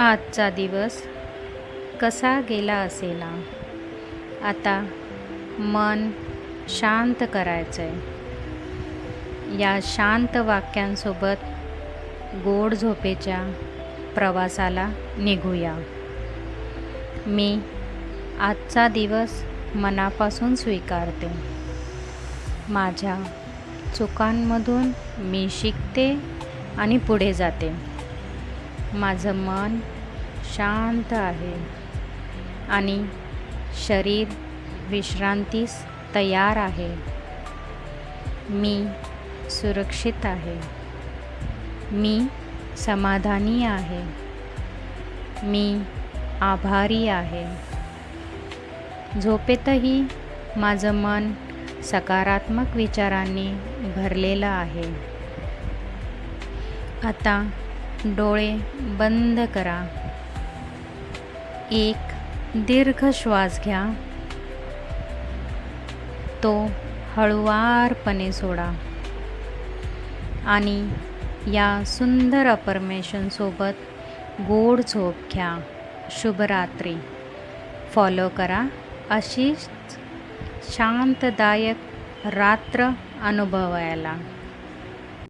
आजचा दिवस कसा गेला असेना. आता मन शांत करायचं आहे. या शांत वाक्यांसोबत गोड झोपेच्या प्रवासाला निघूया. मी आजचा दिवस मनापासून स्वीकारते. माझ्या चुकांमधून मी शिकते आणि पुढे जाते. माझं मन शांत आहे आणि शरीर विश्रांतीस तयार आहे. मी सुरक्षित आहे. मी समाधानी आहे. मी आभारी आहे. झोपेतही माझं मन सकारात्मक विचारांनी भरलेलं आहे. आता डोळे बंद करा. एक दीर्घ श्वास घ्या. तो हळुवारपणे सोडा आणि या सुंदर अफर्मेशनसोबत गोड झोप घ्या. शुभरात्री. फॉलो करा. अशीच शांतदायक रात्र अनुभवायला.